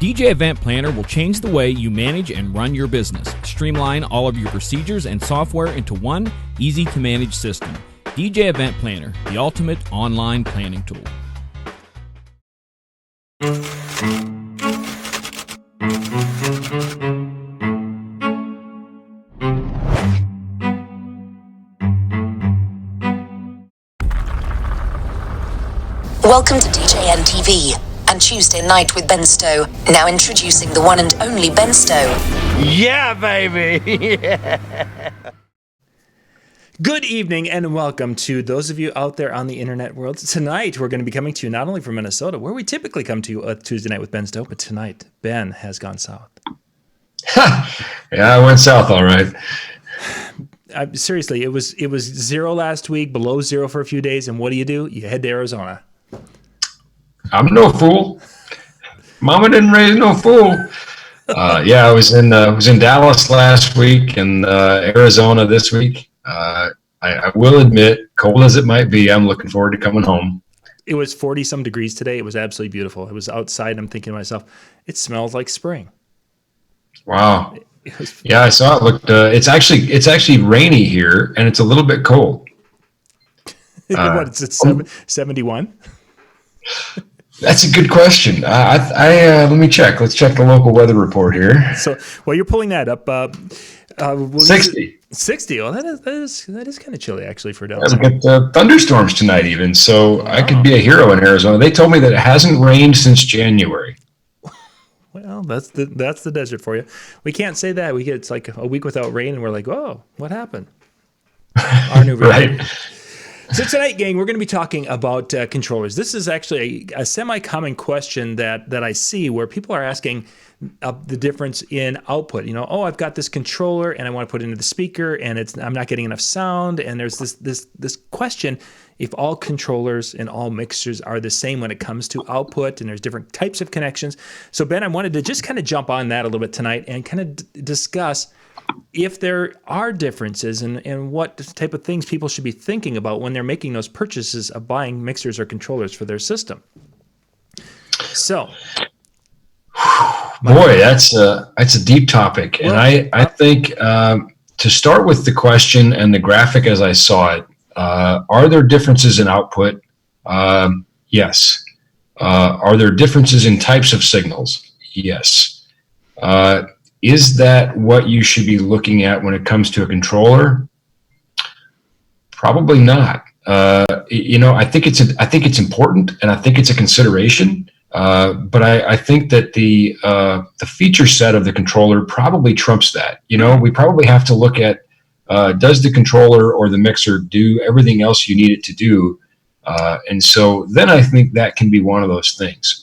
DJ Event Planner will change the way you manage and run your business. Streamline all of your procedures and software into one easy-to-manage system. DJ Event Planner, the ultimate online planning tool. Welcome to DJNTV and Tuesday Night with Ben Stowe. Now introducing the one and only Ben Stowe. Yeah, baby! Yeah. Good evening and welcome to those of you out there on the internet world. Tonight we're going to be coming to you not only from Minnesota, where we typically come to you Tuesday Night with Ben Stowe, but tonight Ben has gone south. Yeah, I went south all right. Seriously, it was 0 last week, below 0 for a few days, and what do? You head to Arizona. I'm no fool. Mama didn't raise no fool. Yeah, I was in Dallas last week and Arizona this week. I will admit, cold as it might be, I'm looking forward to coming home. It was 40-some degrees today. It was absolutely beautiful. I was outside, and I'm thinking to myself, it smells like spring. Wow. Yeah, I saw it. Looked. It's actually rainy here, and it's a little bit cold. What? It's 71. That's a good question. Let me check. Let's check the local weather report here. So while you're pulling that up, 60. 60. Well, that is kind of chilly actually for Dallas. We got thunderstorms tonight, even. So I could be a hero in Arizona. They told me that it hasn't rained since January. Well, that's the desert for you. We can't say that. It's like a week without rain, and we're like, whoa, what happened? Our new right. So tonight, gang, we're going to be talking about controllers. This is actually a semi-common question that I see where people are asking the difference in output. You know, I've got this controller and I want to put it into the speaker, and I'm not getting enough sound. And there's this question if all controllers and all mixers are the same when it comes to output, and there's different types of connections. So Ben, I wanted to just kind of jump on that a little bit tonight and kind of discuss if there are differences and what type of things people should be thinking about when they're making those purchases of buying mixers or controllers for their system. So, boy, that's a deep topic, and I think to start with the question and the graphic as I saw it, are there differences in output? Yes. Are there differences in types of signals? Yes. Is that what you should be looking at when it comes to a controller? Probably not. I think it's important, and I think it's a consideration. But I think that the feature set of the controller probably trumps that. We probably have to look at does the controller or the mixer do everything else you need it to do, and so then I think that can be one of those things.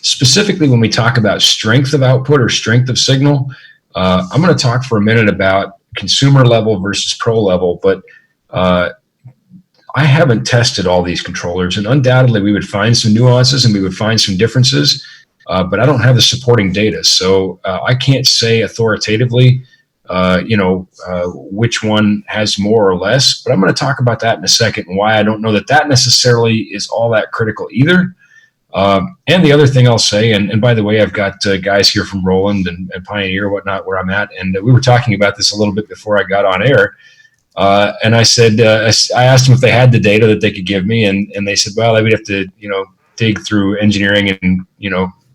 Specifically, when we talk about strength of output or strength of signal, I'm going to talk for a minute about consumer level versus pro level, but I haven't tested all these controllers, and undoubtedly we would find some nuances and we would find some differences, but I don't have the supporting data. So I can't say authoritatively, which one has more or less, but I'm going to talk about that in a second and why I don't know that necessarily is all that critical either. And the other thing I'll say, and by the way, I've got guys here from Roland and Pioneer, whatnot, where I'm at, and we were talking about this a little bit before I got on air. And I said, I asked them if they had the data that they could give me, and they said, well, I would have to, dig through engineering and,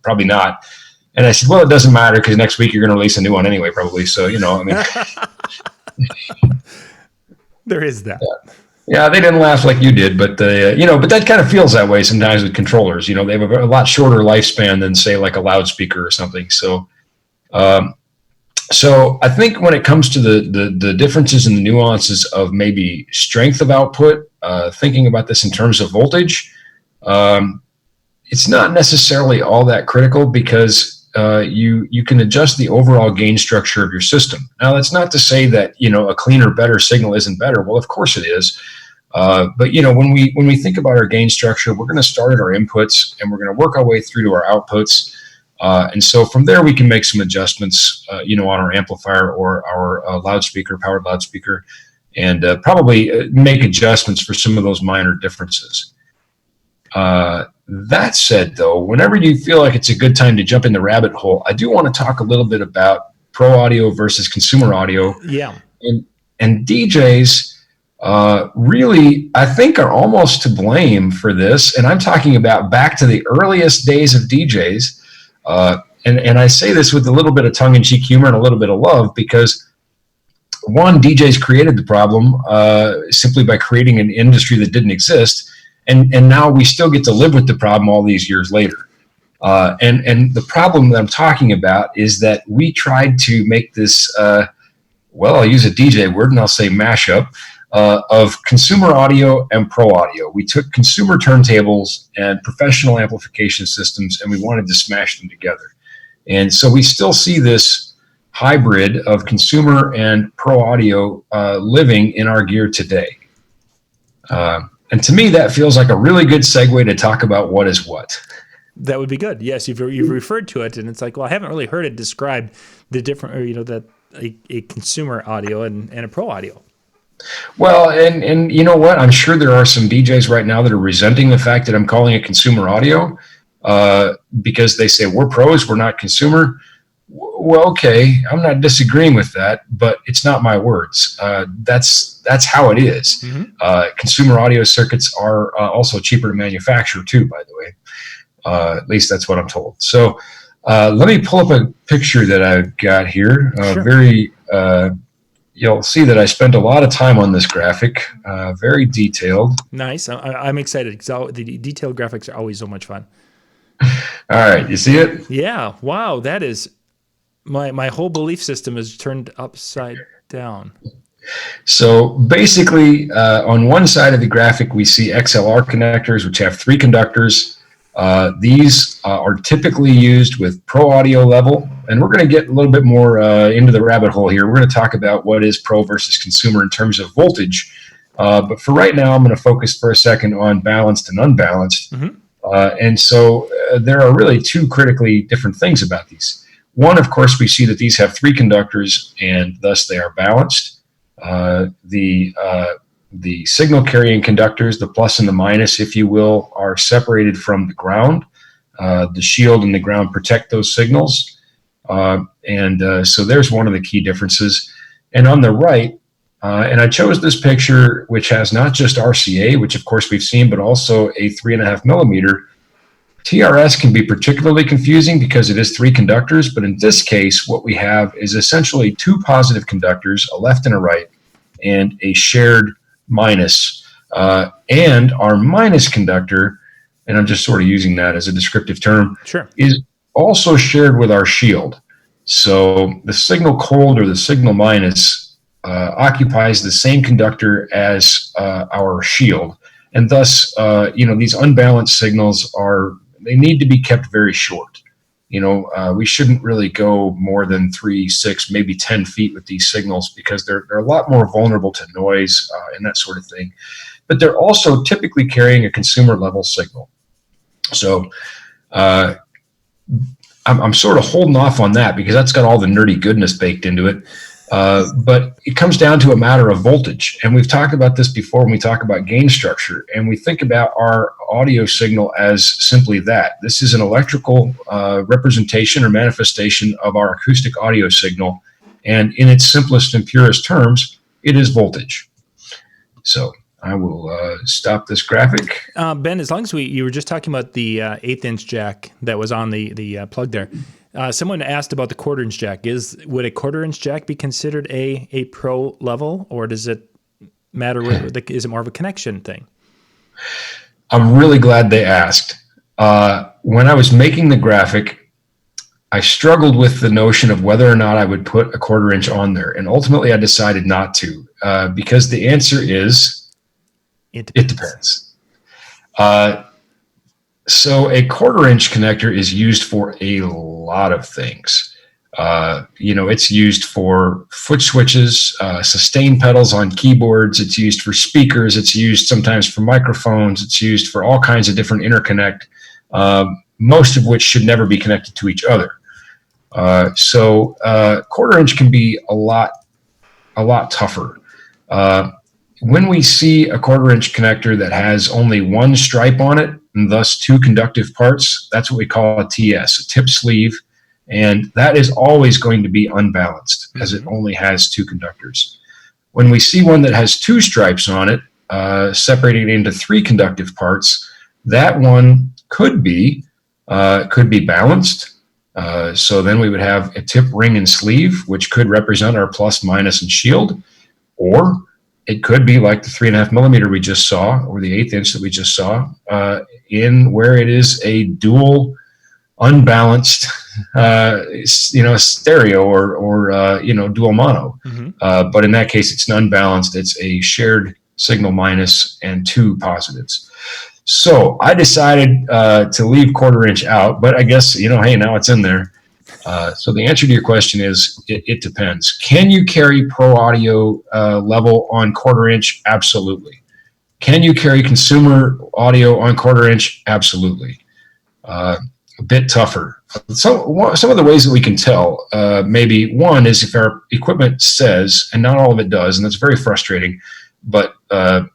probably not. And I said, well, it doesn't matter because next week you're going to release a new one anyway, probably. So, there is that. Yeah, they didn't laugh like you did, but but that kind of feels that way sometimes with controllers. They have a lot shorter lifespan than say like a loudspeaker or something. So, so I think when it comes to the differences and the nuances of maybe strength of output, thinking about this in terms of voltage, it's not necessarily all that critical because you can adjust the overall gain structure of your system. Now, that's not to say that a cleaner, better signal isn't better. Well, of course it is. But when we think about our gain structure, we're going to start at our inputs and we're going to work our way through to our outputs. And so from there, we can make some adjustments, on our amplifier or our powered loudspeaker, and probably make adjustments for some of those minor differences. That said, though, whenever you feel like it's a good time to jump in the rabbit hole, I do want to talk a little bit about pro audio versus consumer audio. Yeah. And DJs really, I think, are almost to blame for this. And I'm talking about back to the earliest days of DJs. And I say this with a little bit of tongue-in-cheek humor and a little bit of love because, one, DJs created the problem simply by creating an industry that didn't exist. And now we still get to live with the problem all these years later. And the problem that I'm talking about is that we tried to make this, I'll use a DJ word and I'll say mashup of consumer audio and pro audio. We took consumer turntables and professional amplification systems and we wanted to smash them together. And so we still see this hybrid of consumer and pro audio living in our gear today. And to me, that feels like a really good segue to talk about what is what. That would be good. Yes, you've referred to it, and it's like, well, I haven't really heard it described the different, that a consumer audio and a pro audio. Well, and you know what? I'm sure there are some DJs right now that are resenting the fact that I'm calling it consumer audio because they say we're pros, we're not consumer. Well, okay, I'm not disagreeing with that, but it's not my words. That's how it is. Mm-hmm. Consumer audio circuits are also cheaper to manufacture too, by the way. At least that's what I'm told. So let me pull up a picture that I've got here. Sure. You'll see that I spent a lot of time on this graphic, very detailed. Nice. I'm excited because the detailed graphics are always so much fun. All right, you see it? Yeah. Wow, that is... My whole belief system is turned upside down. So basically, on one side of the graphic, we see XLR connectors, which have 3 conductors. These are typically used with pro audio level. And we're going to get a little bit more into the rabbit hole here. We're going to talk about what is pro versus consumer in terms of voltage. But for right now, I'm going to focus for a second on balanced and unbalanced. Mm-hmm. And so there are really 2 critically different things about these. One, of course, we see that these have 3 conductors, and thus they are balanced. The signal carrying conductors, the plus and the minus, if you will, are separated from the ground. The shield and the ground protect those signals. So there's one of the key differences. And on the right, and I chose this picture, which has not just RCA, which of course we've seen, but also a 3.5 millimeter. TRS can be particularly confusing because it is 3 conductors, but in this case, what we have is essentially 2 positive conductors, a left and a right, and a shared minus. And our minus conductor, and I'm just sort of using that as a descriptive term, sure, is also shared with our shield. So the signal cold or the signal minus occupies the same conductor as our shield. And thus, these unbalanced signals they need to be kept very short. We shouldn't really go more than 3, 6, maybe 10 feet with these signals because they're a lot more vulnerable to noise and that sort of thing. But they're also typically carrying a consumer level signal. So I'm sort of holding off on that because that's got all the nerdy goodness baked into it. But it comes down to a matter of voltage. And we've talked about this before when we talk about gain structure. And we think about our audio signal as simply that. This is an electrical representation or manifestation of our acoustic audio signal. And in its simplest and purest terms, it is voltage. So I will stop this graphic. Ben, as long as you were just talking about the 1/8-inch jack that was on the plug there. Someone asked about the 1/4-inch jack. Would a 1/4-inch jack be considered a pro level, or does it matter? Is it more of a connection thing? I'm really glad they asked. When I was making the graphic, I struggled with the notion of whether or not I would put a 1/4-inch on there, and ultimately I decided not to because the answer is it depends. So a 1/4-inch connector is used for a lot of things. It's used for foot switches, sustain pedals on keyboards. It's used for speakers. It's used sometimes for microphones. It's used for all kinds of different interconnect, most of which should never be connected to each other. So 1/4-inch can be a lot tougher. When we see a 1/4-inch connector that has only one stripe on it, and thus two conductive parts, that's what we call a TS, a tip sleeve. And that is always going to be unbalanced as it only has two conductors. When we see one that has two stripes on it, separated into three conductive parts, that one could be balanced. So then we would have a tip, ring, and sleeve, which could represent our plus, minus, and shield. Or it could be like the 3.5 millimeter we just saw, or the 1/8 inch that we just saw, in where it is a dual, unbalanced, stereo or dual mono. But in that case, it's unbalanced. It's a shared signal minus and two positives. So I decided to leave 1/4 inch out, but I guess, hey, now it's in there. So the answer to your question is it depends. Can you carry pro audio level on 1/4 inch? Absolutely. Can you carry consumer audio on 1/4 inch? Absolutely. A bit tougher. So some of the ways that we can tell, maybe one is if our equipment says, and not all of it does, and that's very frustrating, but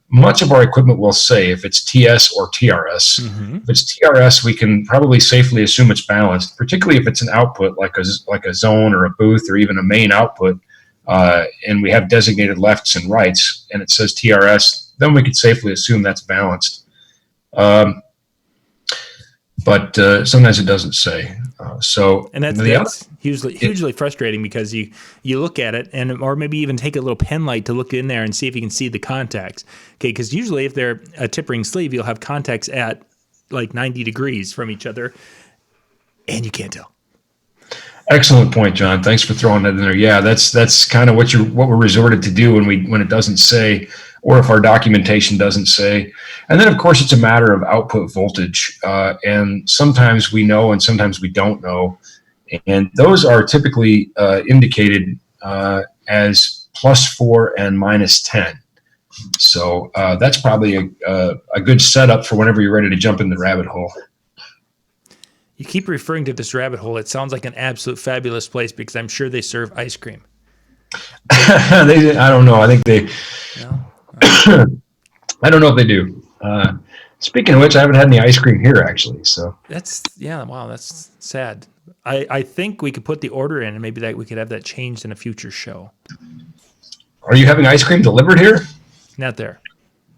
much of our equipment will say if it's TS or TRS. If it's TRS, we can probably safely assume it's balanced, particularly if it's an output like a zone or a booth or even a main output, and we have designated lefts and rights, and it says TRS, then we could safely assume that's balanced. But sometimes it doesn't say. And that's hugely frustrating because you look at it or maybe even take a little pen light to look in there and see if you can see the contacts. Okay, because usually if they're a tip ring sleeve, you'll have contacts at like 90 degrees from each other, and you can't tell. Excellent point, John. Thanks for throwing that in there. Yeah, that's kind of what we're resorted to do when it doesn't say, or if our documentation doesn't say. And then, of course, it's a matter of output voltage. And sometimes we know and sometimes we don't know. And those are typically indicated as +4 and -10. So that's probably a good setup for whenever you're ready to jump in the rabbit hole. You keep referring to this rabbit hole. It sounds like an absolute fabulous place because I'm sure they serve ice cream. I don't know. I think they... No? I don't know if they do. Speaking of which, I haven't had any ice cream here, actually. So wow, that's sad. I think we could put the order in, and maybe that we could have that changed in a future show. Are you having ice cream delivered here? Not there.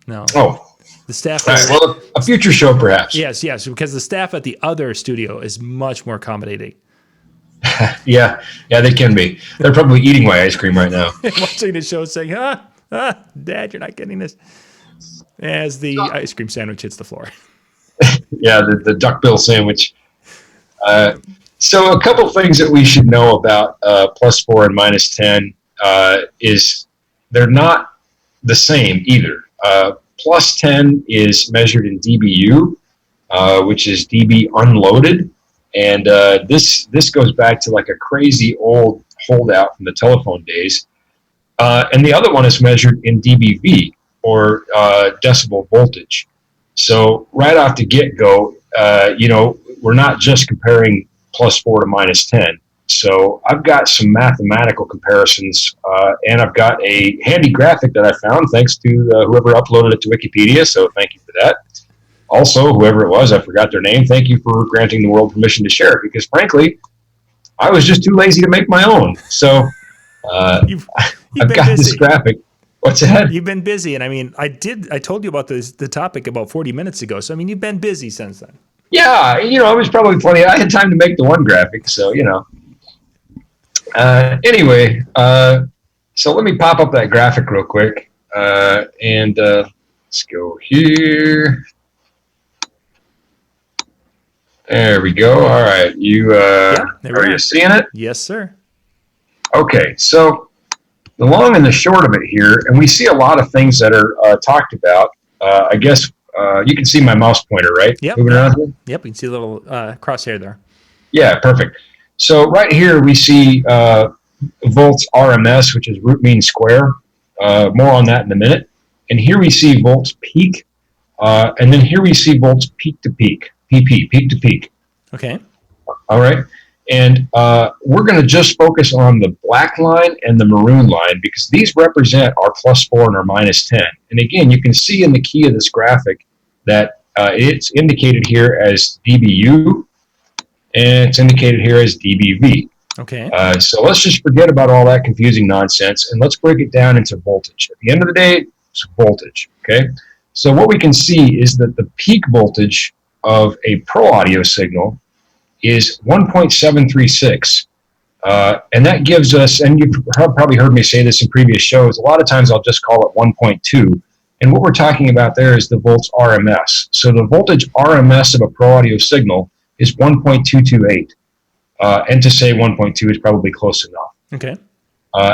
No. Oh. The staff. Right, well, a future show, perhaps. Yes, because the staff at the other studio is much more accommodating. Yeah, they can be. They're probably eating my ice cream right now. Watching the show saying, Dad, you're not getting this. As the ice cream sandwich hits the floor. Yeah, the duckbill sandwich. So a couple things that we should know about +4 and -10 is they're not the same either. +10 is measured in dBu, which is dB unloaded. And this goes back to like a crazy old holdout from the telephone days. And the other one is measured in dBV, or decibel voltage. So right off the get-go, we're not just comparing +4 to -10. So I've got some mathematical comparisons, and I've got a handy graphic that I found thanks to whoever uploaded it to Wikipedia, so thank you for that. Also, whoever it was, I forgot their name, thank you for granting the world permission to share it, because frankly, I was just too lazy to make my own. So I've got busy. This graphic. What's that? You've been busy, and I mean, I told you about the topic about 40 minutes ago, so I mean, you've been busy since then. Yeah, it was probably plenty. I had time to make the one graphic, so, Anyway, so let me pop up that graphic real quick, and let's go here. There we go. All right, are you seeing it? Yes, sir. Okay, so the long and the short of it here, and we see a lot of things that are talked about. I guess you can see my mouse pointer, right? Yep. Moving around here? Yep, you can see a little crosshair there. Yeah, perfect. So right here we see volts RMS, which is root mean square. More on that in a minute. And here we see volts peak. And then here we see volts peak to peak, PP, peak to peak. Okay. All right. And we're going to just focus on the black line and the maroon line because these represent our +4 and our -10. And again, you can see in the key of this graphic that It's indicated here as dBu, and it's indicated here as dBV. Okay. So let's just forget about all that confusing nonsense, and let's break it down into voltage. At the end of the day, it's voltage, okay? So what we can see is that the peak voltage of a pro audio signal is 1.736. And that gives us, and you've probably heard me say this in previous shows, a lot of times I'll just call it 1.2. And what we're talking about there is the volts RMS. So the voltage RMS of a pro audio signal is 1.228. And to say 1.2 is probably close enough. Okay.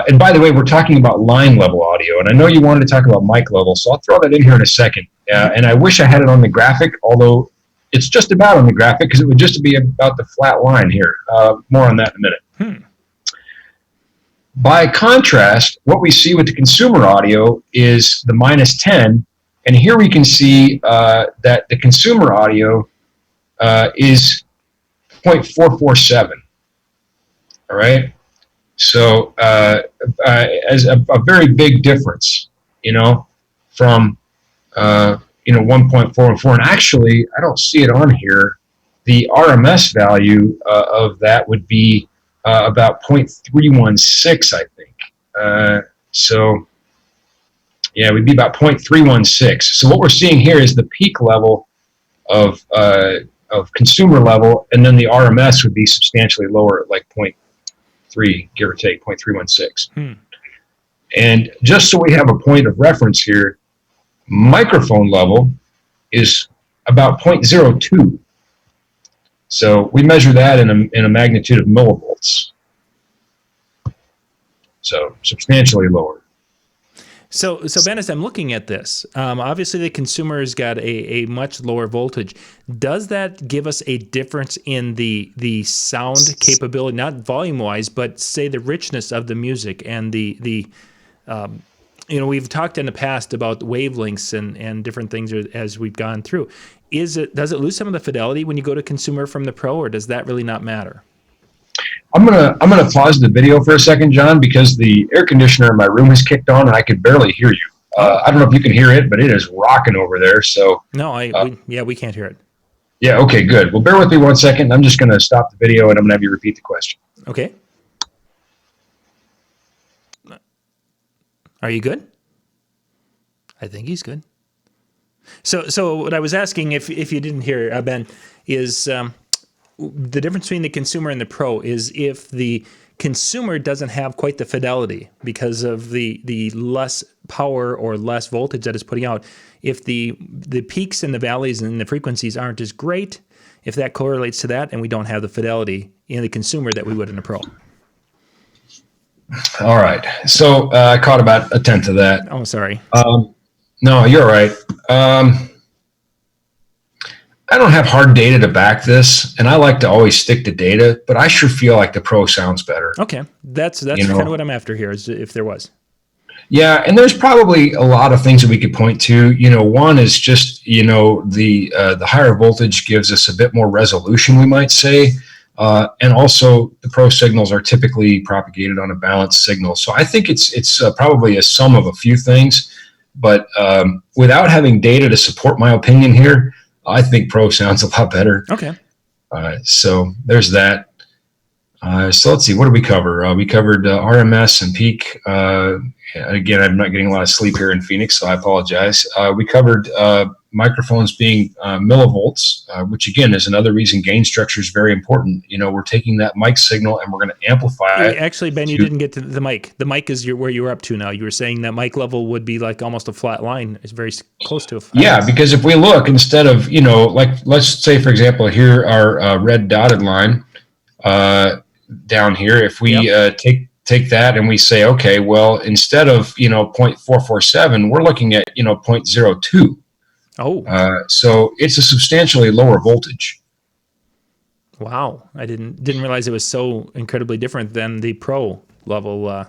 And by the way, we're talking about line level audio. And I know you wanted to talk about mic level, so I'll throw that in here in a second. And I wish I had it on the graphic, although it's just about on the graphic because it would just be about the flat line here. More on that in a minute. By contrast, what we see with the consumer audio is the -10. And here we can see that the consumer audio is 0.447. All right. So as a very big difference, from 1.414. And actually, I don't see it on here. The RMS value of that would be about 0.316, I think. So yeah, it would be about 0.316. So what we're seeing here is the peak level of consumer level, and then the RMS would be substantially lower at like 0.3, give or take, 0.316. And just so we have a point of reference here, microphone level is about 0.02. So we measure that in a magnitude of millivolts. So substantially lower. So Ben, as I'm looking at this, obviously the consumer's got a much lower voltage. Does that give us a difference in the sound capability, not volume-wise, but say the richness of the music and the we've talked in the past about wavelengths and different things as we've gone through. Does it lose some of the fidelity when you go to consumer from the pro, or does that really not matter? I'm gonna pause the video for a second, John, because the air conditioner in my room has kicked on and I could barely hear you. I don't know if you can hear it, but it is rocking over there. So no, we can't hear it. Yeah. Okay. Good. Well, bear with me 1 second. I'm just gonna stop the video and I'm gonna have you repeat the question. Okay. Are you good? I think he's good. So what I was asking, if you didn't hear, Ben, is the difference between the consumer and the pro is if the consumer doesn't have quite the fidelity because of the less power or less voltage that it's putting out. If the peaks and the valleys and the frequencies aren't as great, if that correlates to that, and we don't have the fidelity in the consumer that we would in a pro. All right. So I caught about a tenth of that. Oh, sorry. No, you're all right. I don't have hard data to back this, and I like to always stick to data, but I sure feel like the pro sounds better. Okay. That's kind of what I'm after here, is if there was. Yeah, and there's probably a lot of things that we could point to. One is just, the higher voltage gives us a bit more resolution, we might say. And also the pro signals are typically propagated on a balanced signal. So I think it's probably a sum of a few things, but without having data to support my opinion here, I think pro sounds a lot better. Okay. So there's that. So let's see, what did we cover? We covered RMS and peak. Again, I'm not getting a lot of sleep here in Phoenix, so I apologize. We covered microphones being millivolts, which again is another reason gain structure is very important. We're taking that mic signal and we're going to amplify it. Actually, Ben, you didn't get to the mic. The mic is where you were up to now. You were saying that mic level would be like almost a flat line. It's very close to a flat line. Yeah, because if we look, instead of, let's say, for example, here our red dotted line down here, if we take that and we say, okay, well, instead of 0.447, we're looking at 0.02. Oh, so it's a substantially lower voltage. Wow, I didn't realize it was so incredibly different than the pro level.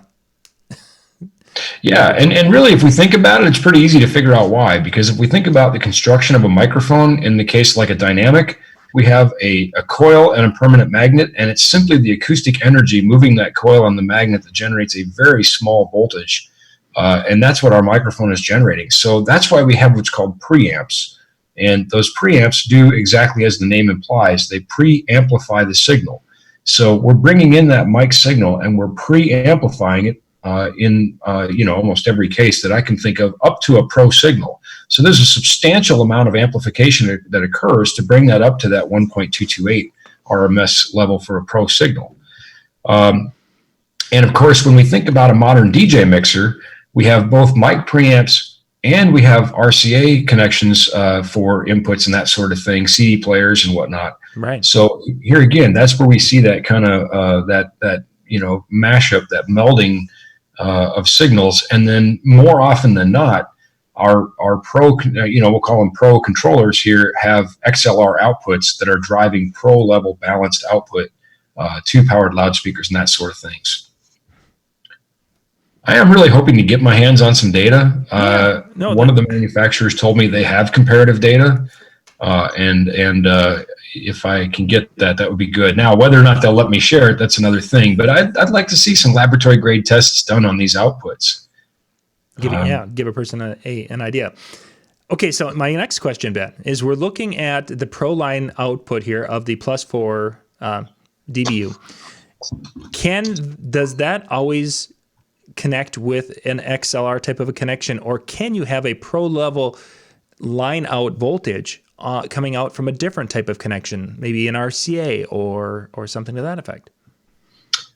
Yeah, and really, if we think about it, it's pretty easy to figure out why. Because if we think about the construction of a microphone, in the case like a dynamic, we have a coil and a permanent magnet, and it's simply the acoustic energy moving that coil on the magnet that generates a very small voltage. And that's what our microphone is generating. So that's why we have what's called preamps. And those preamps do exactly as the name implies. They pre-amplify the signal. So we're bringing in that mic signal and we're pre-amplifying it in almost every case that I can think of, up to a pro signal. So there's a substantial amount of amplification that occurs to bring that up to that 1.228 RMS level for a pro signal. And of course, when we think about a modern DJ mixer, we have both mic preamps and we have RCA connections for inputs and that sort of thing, CD players and whatnot. Right. So here again, that's where we see that kind of that mashup, that melding of signals. And then more often than not, our pro, we'll call them pro controllers here, have XLR outputs that are driving pro level balanced output to powered loudspeakers and that sort of things. I am really hoping to get my hands on some data. One of the manufacturers told me they have comparative data, and if I can get that, that would be good. Now, whether or not they'll let me share it, that's another thing. But I'd like to see some laboratory grade tests done on these outputs. Give a person an idea. Okay, so my next question, Ben, is we're looking at the Pro line output here of the +4 dBu. Does that always connect with an XLR type of a connection, or can you have a pro level line out voltage coming out from a different type of connection, maybe an RCA or something to that effect?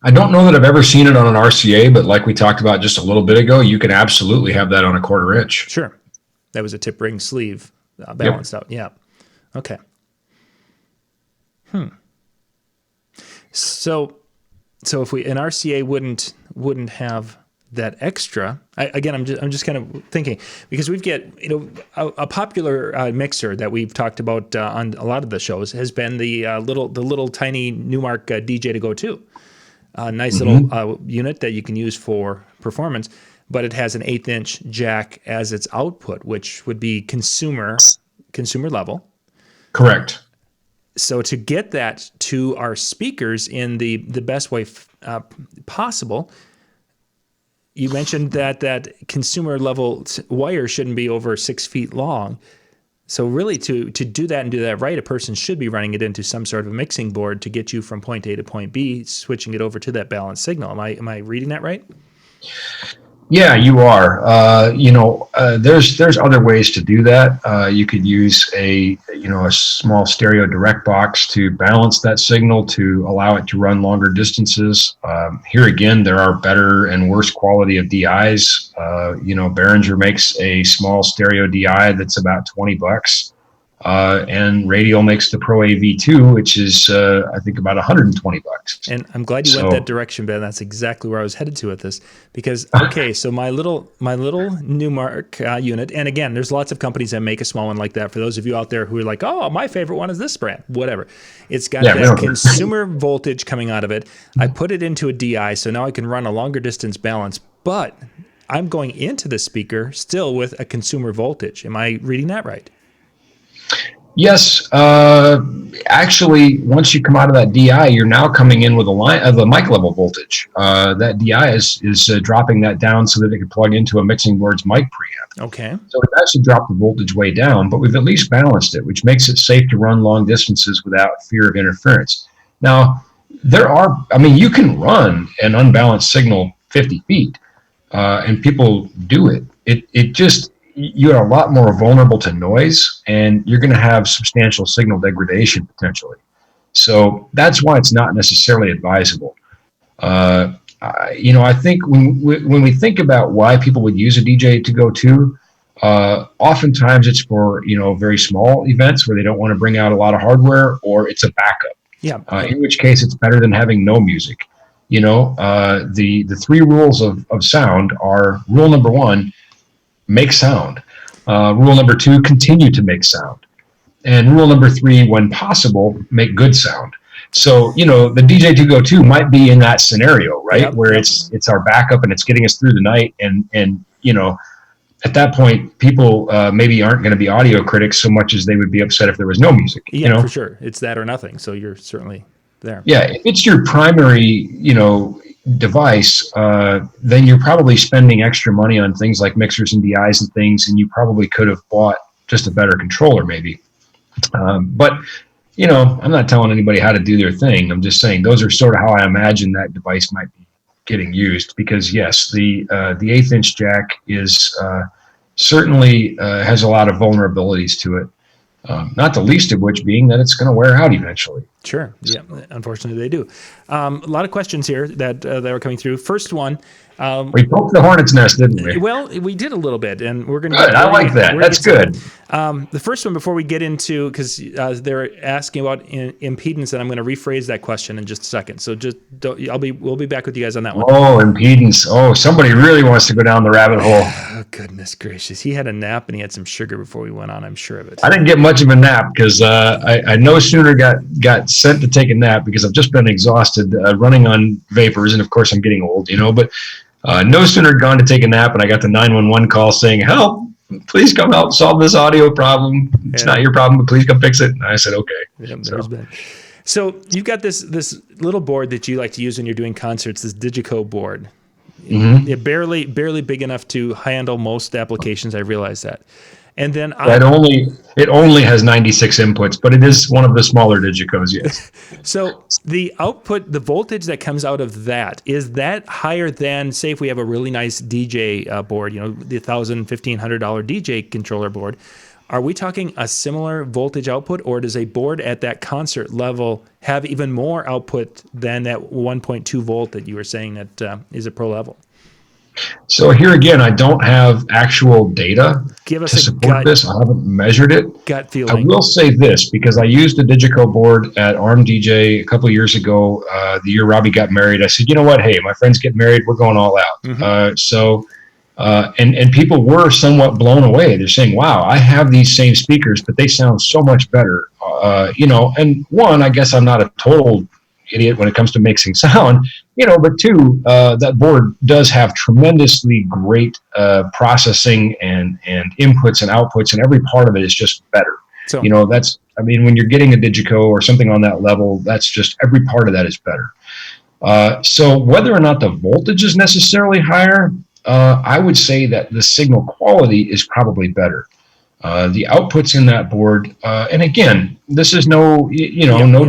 I don't know that I've ever seen it on an RCA, but like we talked about just a little bit ago, you can absolutely have that on a 1/4 inch. Sure. That was a tip ring sleeve balanced out. Yeah. Okay. So if an RCA wouldn't have that extra, I'm just kind of thinking, because we've got a popular mixer that we've talked about on a lot of the shows has been the little tiny Newmark DJ to Go 2. A nice little unit that you can use for performance, but it has an 1/8 inch jack as its output, which would be consumer level. Correct. So to get that to our speakers in the best way possible, you mentioned that consumer level wire shouldn't be over 6 feet long. So really to do that and do that right, a person should be running it into some sort of mixing board to get you from point A to point B, switching it over to that balanced signal. Am I reading that right? Yeah, you are. There's other ways to do that. You could use a small stereo direct box to balance that signal to allow it to run longer distances. Here again, there are better and worse quality of DIs. Behringer makes a small stereo DI that's about $20. And Radial makes the Pro AV2, which is, I think, about $120. And I'm glad you went that direction, Ben. That's exactly where I was headed to with this. Because, okay, so my little Newmark unit, and again, there's lots of companies that make a small one like that. For those of you out there who are like, oh, my favorite one is this brand, whatever. It's got that consumer voltage coming out of it. I put it into a DI, so now I can run a longer distance balance, but I'm going into the speaker still with a consumer voltage. Am I reading that right? Yes, actually, once you come out of that DI, you're now coming in with a mic level voltage. That DI is dropping that down so that it can plug into a mixing board's mic preamp. Okay. So it actually dropped the voltage way down, but we've at least balanced it, which makes it safe to run long distances without fear of interference. Now, you can run an unbalanced signal 50 feet, and people do it. It just, you're a lot more vulnerable to noise, and you're going to have substantial signal degradation potentially. So that's why it's not necessarily advisable. I think when we think about why people would use a DJ to Go 2, oftentimes it's for very small events where they don't want to bring out a lot of hardware, or it's a backup. Yeah. In which case, it's better than having no music. The 3 rules of sound are: rule number 1, make sound. Rule number 2, continue to make sound. And rule number 3, when possible, make good sound. So, the DJ to Go 2 might be in that scenario, right? Yep. Where it's our backup and it's getting us through the night. And at that point, people maybe aren't going to be audio critics so much as they would be upset if there was no music. Yeah, for sure. It's that or nothing. So you're certainly there. Yeah, if it's your primary, device, then you're probably spending extra money on things like mixers and DIs and things, and you probably could have bought just a better controller maybe. But I'm not telling anybody how to do their thing. I'm just saying those are sort of how I imagine that device might be getting used, because yes, the 1/8-inch jack is certainly has a lot of vulnerabilities to it. Not the least of which being that it's going to wear out eventually. Sure. Yeah. Unfortunately, they do. A lot of questions here that are coming through. First one. We poked the hornet's nest, didn't we? Well, we did a little bit, and we're going to. Good. I like that. That's good. The first one, before we get into, because they're asking about impedance, and I'm going to rephrase that question in just a second. So we'll be back with you guys on that one. Oh, impedance. Oh, somebody really wants to go down the rabbit hole. Oh, goodness gracious. He had a nap and he had some sugar before we went on, I'm sure of it. I didn't get much of a nap because I no sooner got sent to take a nap because I've just been exhausted running on vapors, and of course I'm getting old, but no sooner gone to take a nap and I got the 911 call saying, "Help, please come help solve this audio problem. It's not your problem, but please come fix it." And I said, okay. Yep, so you've got this little board that you like to use when you're doing concerts, this Digico board. Mm-hmm. It barely big enough to handle most applications. I realize that. And then it only has 96 inputs, but it is one of the smaller Digicos, yes. So the output, the voltage that comes out of that, is that higher than, say, if we have a really nice DJ board, the $1,000, $1,500 DJ controller board? Are we talking a similar voltage output, or does a board at that concert level have even more output than that 1.2 volt that you were saying that is a pro level? So here again, I don't have actual data to support this. I haven't measured it. Gut feeling. I will say this, because I used a Digico board at Arm DJ a couple of years ago, the year Robbie got married. I said, you know what? Hey, my friend's getting married. We're going all out. Mm-hmm. And people were somewhat blown away. They're saying, wow, I have these same speakers, but they sound so much better. And one, I guess I'm not a total idiot when it comes to mixing sound, but two, that board does have tremendously great processing and inputs and outputs, and every part of it is just better. So, when you're getting a Digico or something on that level, that's just every part of that is better. So whether or not the voltage is necessarily higher, I would say that the signal quality is probably better. The outputs in that board, and again, this is no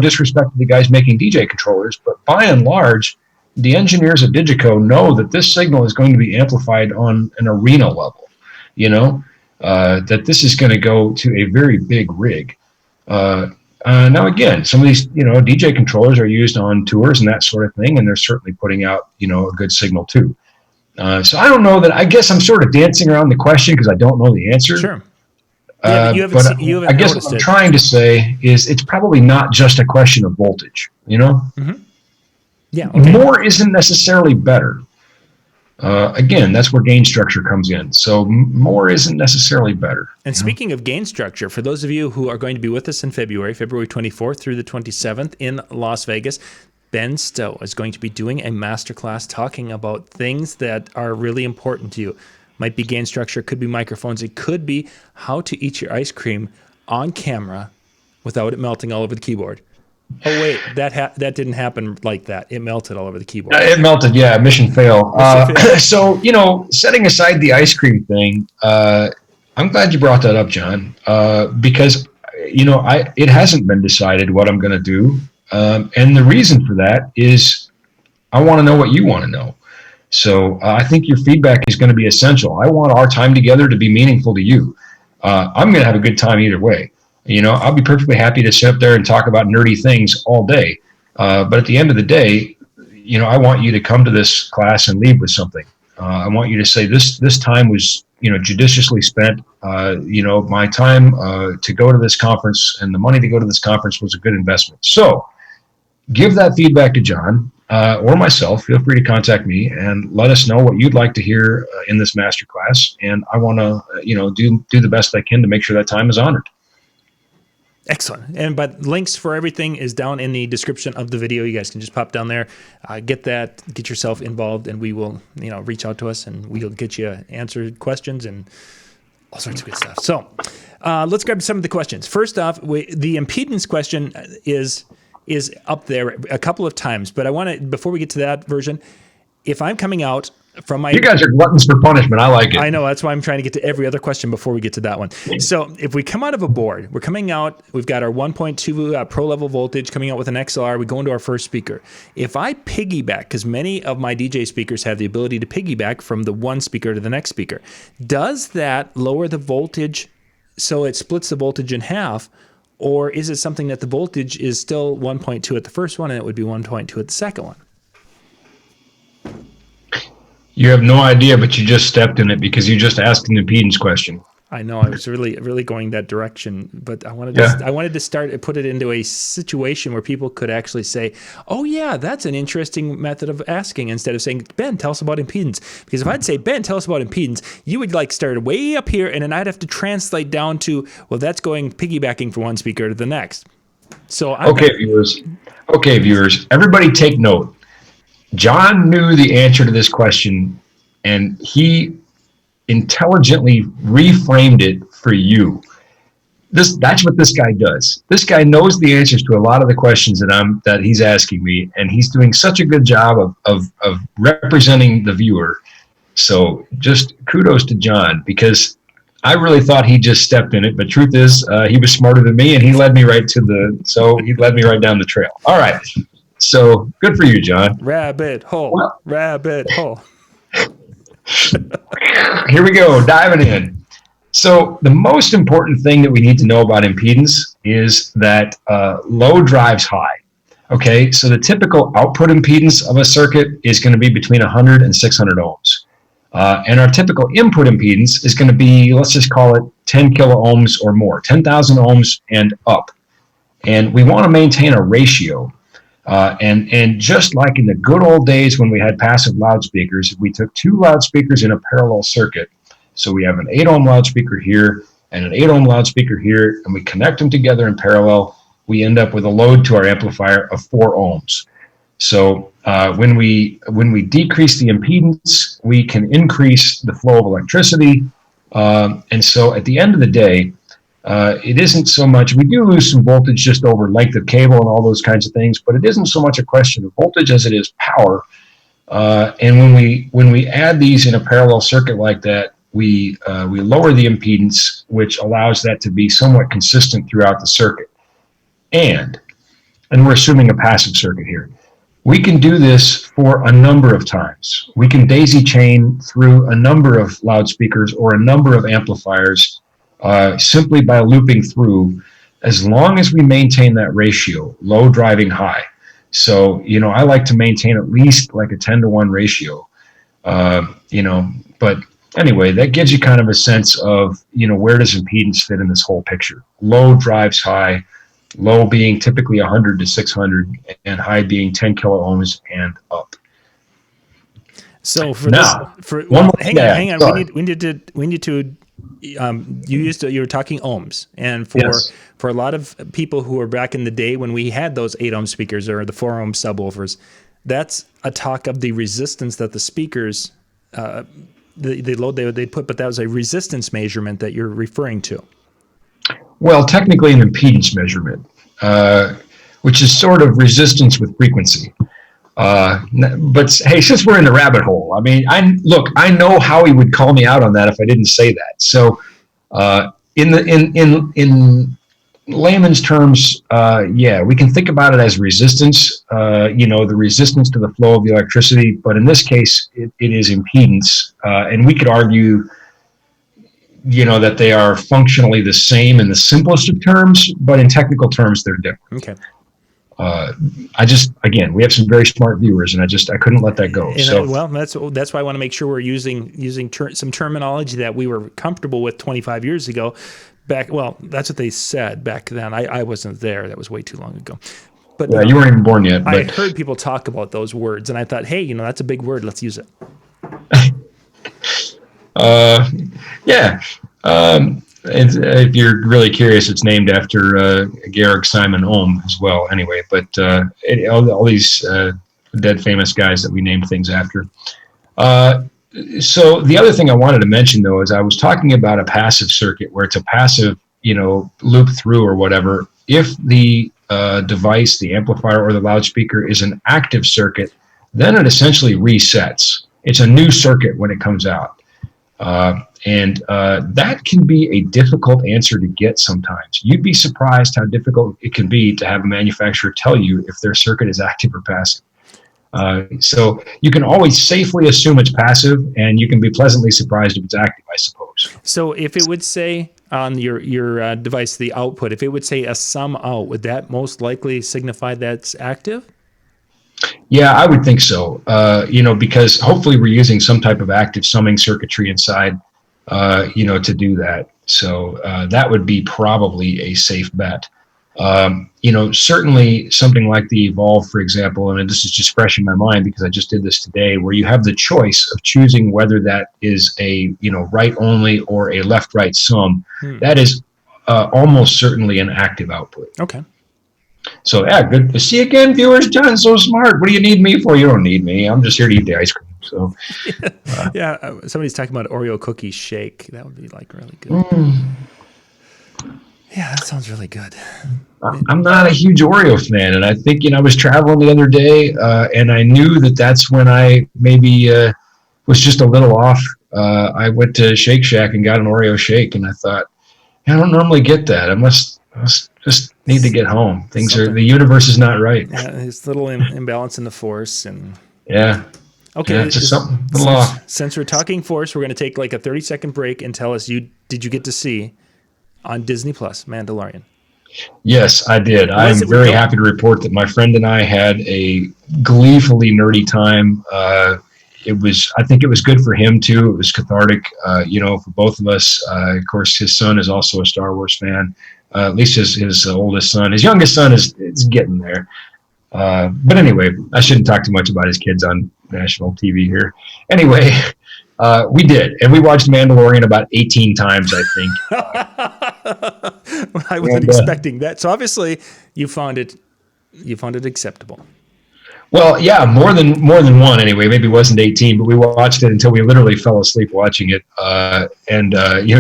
disrespect to the guys making DJ controllers, but by and large, the engineers at Digico know that this signal is going to be amplified on an arena level, that this is going to go to a very big rig. Now, again, some of these, DJ controllers are used on tours and that sort of thing, and they're certainly putting out, a good signal too. So I don't know that. I guess I'm sort of dancing around the question because I don't know the answer. Sure. I guess what I'm trying to say is it's probably not just a question of voltage, Mm-hmm. Yeah. Okay. More isn't necessarily better. Again, that's where gain structure comes in. So more isn't necessarily better. And speaking of gain structure, for those of you who are going to be with us in February 24th through the 27th in Las Vegas, Ben Stowe is going to be doing a masterclass talking about things that are really important to you. Might be gain structure, could be microphones, it could be how to eat your ice cream on camera without it melting all over the keyboard. Oh wait, that didn't happen like that. It melted all over the keyboard. It melted, yeah. Mission fail. So setting aside the ice cream thing, I'm glad you brought that up, John, because it hasn't been decided what I'm going to do, and the reason for that is I want to know what you want to know. So I think your feedback is going to be essential. I want our time together to be meaningful to you. I'm going to have a good time either way. I'll be perfectly happy to sit up there and talk about nerdy things all day. But at the end of the day, I want you to come to this class and leave with something. I want you to say this time was, judiciously spent. My time to go to this conference and the money to go to this conference was a good investment. So give that feedback to John. Or myself. Feel free to contact me and let us know what you'd like to hear in this masterclass. And I want to, do the best I can to make sure that time is honored. Excellent. But links for everything is down in the description of the video. You guys can just pop down there, get yourself involved, and we will, reach out to us and we'll get you answered questions and all sorts of good stuff. So let's grab some of the questions. First off, the impedance question is up there a couple of times, but I want to, before we get to that version, if I'm coming out from my. You guys are gluttons for punishment. I like it. I know, that's why I'm trying to get to every other question before we get to that one. So if we come out of a board, we've got our 1.2 pro level voltage coming out with an XLR. We go into our first speaker. If I piggyback, because many of my DJ speakers have the ability to piggyback from the one speaker to the next speaker, does that lower the voltage so it splits the voltage in half? Or is it something that the voltage is still 1.2 at the first one and it would be 1.2 at the second one? You have no idea, but you just stepped in it because you just asked an impedance question. I know, I was really going that direction, but I wanted to put it into a situation where people could actually say, "Oh yeah, that's an interesting method of asking," instead of saying, "Ben, tell us about impedance." Because if I'd say, "Ben, tell us about impedance," you would like start way up here, and then I'd have to translate down to, well, that's going piggybacking from one speaker to the next. So viewers, everybody take note. John knew the answer to this question, and he intelligently reframed it for you. That's what this guy does. This guy knows the answers to a lot of the questions that he's asking me, and he's doing such a good job of representing the viewer. So just kudos to John, because I really thought he just stepped in it, but truth is, he was smarter than me, and he led me right down the trail. All right. So good for you, John. Rabbit hole. Rabbit hole. Here we go, diving in. So the most important thing that we need to know about impedance is that low drives high. Okay, so the typical output impedance of a circuit is going to be between 100 and 600 ohms. And our typical input impedance is going to be, let's just call it 10 kilo ohms or more, 10,000 ohms and up. And we want to maintain a ratio. And just like in the good old days when we had passive loudspeakers, we took two loudspeakers in a parallel circuit. So we have an 8 ohm loudspeaker here and an 8 ohm loudspeaker here, and we connect them together in parallel. We end up with a load to our amplifier of 4 ohms. So when we decrease the impedance, we can increase the flow of electricity. And so at the end of the day, it isn't so much, we do lose some voltage just over length of cable and all those kinds of things, but it isn't so much a question of voltage as it is power. And when we add these in a parallel circuit like that, we lower the impedance, which allows that to be somewhat consistent throughout the circuit. And we're assuming a passive circuit here. We can do this for a number of times. We can daisy chain through a number of loudspeakers or a number of amplifiers simply by looping through, as long as we maintain that ratio, low driving high. So, I like to maintain at least like a 10-to-1 ratio, but anyway, that gives you kind of a sense of, where does impedance fit in this whole picture? Low drives high, low being typically 100 to 600, and high being 10 kilo ohms and up. So hang on. We need to. You were talking ohms, and for a lot of people who were back in the day when we had those 8 ohm speakers or the 4 ohm subwoofers, that's a talk of the resistance that the speakers the load they put, but that was a resistance measurement that you're referring to. Well, technically an impedance measurement, which is sort of resistance with frequency. But hey, since we're in the rabbit hole, I mean, I know Howie would call me out on that if I didn't say that. So, in layman's terms, we can think about it as resistance. The resistance to the flow of the electricity. But in this case, it is impedance, and we could argue, that they are functionally the same in the simplest of terms, but in technical terms, they're different. Okay. We have some very smart viewers, and I couldn't let that go. That's why I want to make sure we're using some terminology that we were comfortable with 25 years ago. That's what they said back then. I wasn't there. That was way too long ago. But you weren't even born yet. But I heard people talk about those words, and I thought, hey, that's a big word. Let's use it. If you're really curious, it's named after Georg Simon Ohm as well. Anyway, but all these dead famous guys that we named things after. So the other thing I wanted to mention, though, is I was talking about a passive circuit where it's a passive, loop through or whatever. If the device, the amplifier or the loudspeaker, is an active circuit, then it essentially resets. It's a new circuit when it comes out. And that can be a difficult answer to get sometimes. You'd be surprised how difficult it can be to have a manufacturer tell you if their circuit is active or passive. So you can always safely assume it's passive, and you can be pleasantly surprised if it's active, I suppose. So if it would say on your device, the output, if it would say a sum out, would that most likely signify that's active? Yeah, I would think so. Because hopefully we're using some type of active summing circuitry inside, to do that. So that would be probably a safe bet. Certainly something like the Evolve, for example, and this is just fresh in my mind because I just did this today, where you have the choice of choosing whether that is a, right only or a left-right sum. That is almost certainly an active output. Okay. So, yeah, good to see you again, viewers. John's so smart. What do you need me for? You don't need me. I'm just here to eat the ice cream. So, somebody's talking about Oreo cookie shake. That would be like really good. Yeah, that sounds really good. I'm not a huge Oreo fan, and I think I was traveling the other day, and I knew that's when I maybe was just a little off. I went to Shake Shack and got an Oreo shake, and I thought, I don't normally get that. I must just need to get home. The universe is not right. Yeah, there's a little imbalance in the force, and yeah. Okay, yeah, it's just something a little off. Since we're talking force, we're going to take like a 30-second break and tell us did you get to see on Disney Plus Mandalorian? Yes, I did. I'm very happy to report that my friend and I had a gleefully nerdy time. I think it was good for him too. It was cathartic, for both of us. Of course, his son is also a Star Wars fan. At least his oldest son. His youngest son is getting there. But anyway, I shouldn't talk too much about his kids on national TV here. Anyway, we did, and we watched Mandalorian about 18 times, I think. I wasn't expecting that. So obviously, you found it acceptable. Well, yeah, more than one anyway. Maybe it wasn't 18, but we watched it until we literally fell asleep watching it.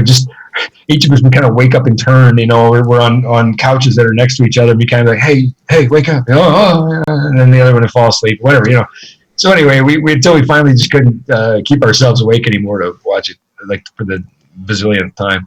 Just each of us would kind of wake up in turn. We're on couches that are next to each other. And be kind of like, hey, wake up! And then the other one would fall asleep. Whatever. So anyway, we until we finally just couldn't keep ourselves awake anymore to watch it, like for the bazillionth time.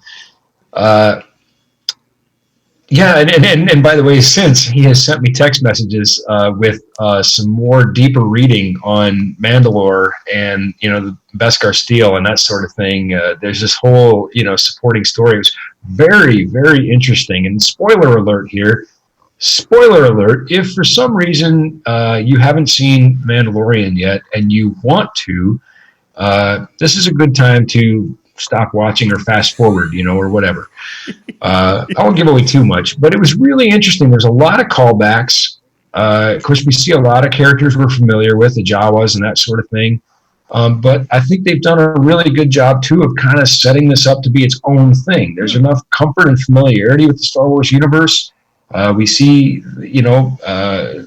And by the way, since he has sent me text messages with some more deeper reading on Mandalore and the Beskar Steel and that sort of thing. There's this whole supporting story. It was very, very interesting. And spoiler alert here. Spoiler alert, if for some reason you haven't seen Mandalorian yet and you want to, this is a good time to stop watching or fast forward, or whatever. I won't give away too much, but it was really interesting. There's a lot of callbacks. Of course, we see a lot of characters we're familiar with, the Jawas and that sort of thing. But I think they've done a really good job, too, of kind of setting this up to be its own thing. There's enough comfort and familiarity with the Star Wars universe. We see,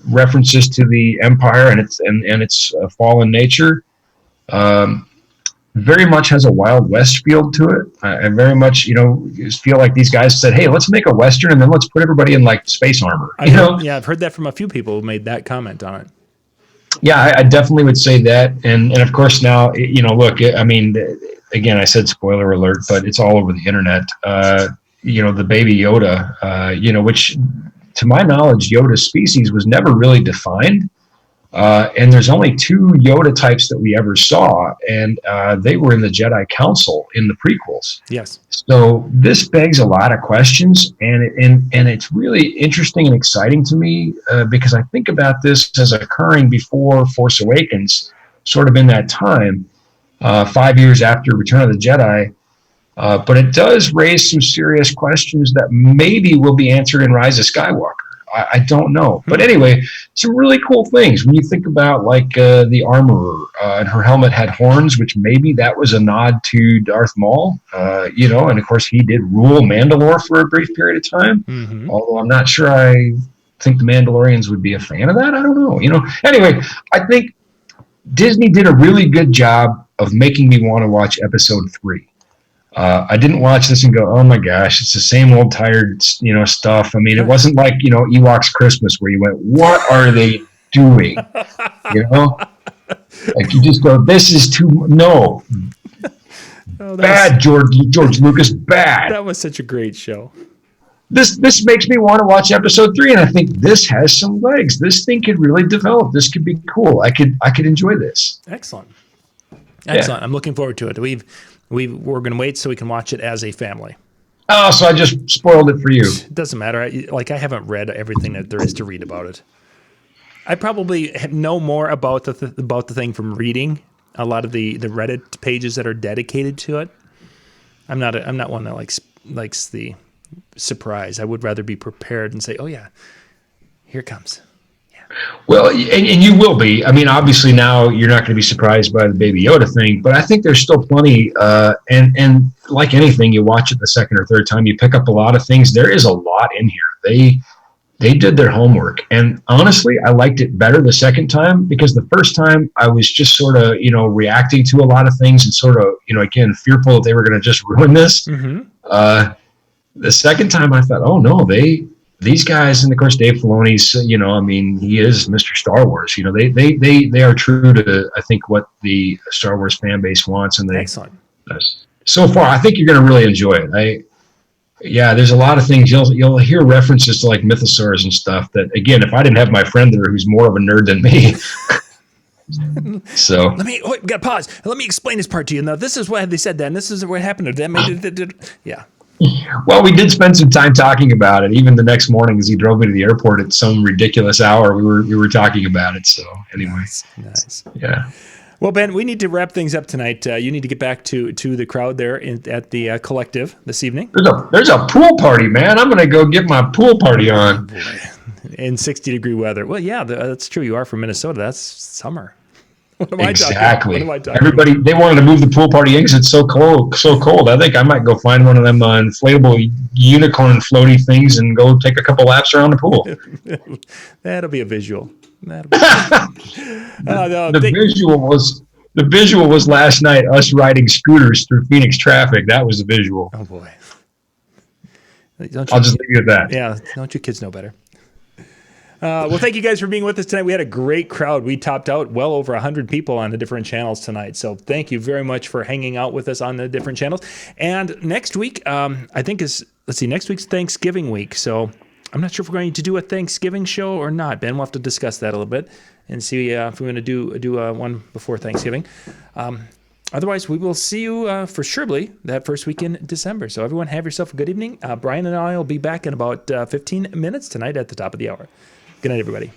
references to the Empire and its fallen nature. Very much has a Wild West feel to it. I very much, feel like these guys said, hey, let's make a Western and then let's put everybody in like space armor. Yeah, I've heard that from a few people who made that comment on it. Yeah, I definitely would say that. And of course now, look, again, I said spoiler alert, but it's all over the internet. The baby Yoda, which to my knowledge, Yoda's species was never really defined. And there's only 2 Yoda types that we ever saw, and they were in the Jedi Council in the prequels. Yes. So this begs a lot of questions, and it's really interesting and exciting to me because I think about this as occurring before Force Awakens, sort of in that time, 5 years after Return of the Jedi. But it does raise some serious questions that maybe will be answered in Rise of Skywalker. I don't know. But anyway, some really cool things. When you think about like the Armorer and her helmet had horns, which maybe that was a nod to Darth Maul, and of course he did rule Mandalore for a brief period of time. Mm-hmm. Although I'm not sure I think the Mandalorians would be a fan of that. I don't know. Anyway, I think Disney did a really good job of making me want to watch episode 3. I didn't watch this and go, oh my gosh, it's the same old tired, stuff. I mean, it wasn't like, Ewoks Christmas where you went, what are they doing? Like you just go, this is too no. Bad, George Lucas, bad. That was such a great show. This makes me want to watch episode 3, and I think this has some legs. This thing could really develop. This could be cool. I could enjoy this. Excellent. Yeah. I'm looking forward to it. We're going to wait so we can watch it as a family. Oh, so I just spoiled it for you. It doesn't matter. I haven't read everything that there is to read about it. I probably know more about the thing from reading a lot of the Reddit pages that are dedicated to it. I'm not one that likes the surprise. I would rather be prepared and say, "Oh yeah, here it comes." Yeah. Well, and you will be. I mean, obviously now you're not going to be surprised by the Baby Yoda thing, but I think there's still plenty. And like anything, you watch it the second or third time, you pick up a lot of things. There is a lot in here. They did their homework, and honestly, I liked it better the second time because the first time I was just sort of reacting to a lot of things and sort of again fearful that they were going to just ruin this. Mm-hmm. The second time I thought, oh no, these guys, and of course Dave Filoni's, he is Mr. Star Wars. They are true to I think what the Star Wars fan base wants, and Excellent. So far, I think you're going to really enjoy it. There's a lot of things you'll hear references to like mythosaurs and stuff that, again, if I didn't have my friend there who's more of a nerd than me. So we got to pause. Let me explain this part to you. Now, this is why they said that, and this is what happened to them. Yeah. Well, we did spend some time talking about it. Even the next morning, as he drove me to the airport at some ridiculous hour, we were talking about it. So anyway, nice. Yeah. Well, Ben, we need to wrap things up tonight. You need to get back to the crowd there at the collective this evening. There's a pool party, man. I'm going to go get my pool party on. Oh, boy. In 60-degry weather. Well, yeah, that's true. You are from Minnesota. That's summer. What am Exactly. I talking? Everybody, they wanted to move the pool party in because it's so cold. I think I might go find one of them inflatable unicorn floaty things and go take a couple laps around the pool. That'll be a visual. The visual was last night us riding scooters through Phoenix traffic. That was the visual. Oh boy. I'll just leave you at that. Yeah, don't you kids know better? Well, thank you guys for being with us tonight. We had a great crowd. We topped out well over 100 people on the different channels tonight. So thank you very much for hanging out with us on the different channels. And next week, next week's Thanksgiving week. So I'm not sure if we're going to do a Thanksgiving show or not. Ben, we'll have to discuss that a little bit and see if we're going to do one before Thanksgiving. Otherwise, we will see you for surely that first week in December. So everyone have yourself a good evening. Brian and I will be back in about 15 minutes tonight at the top of the hour. Good night, everybody.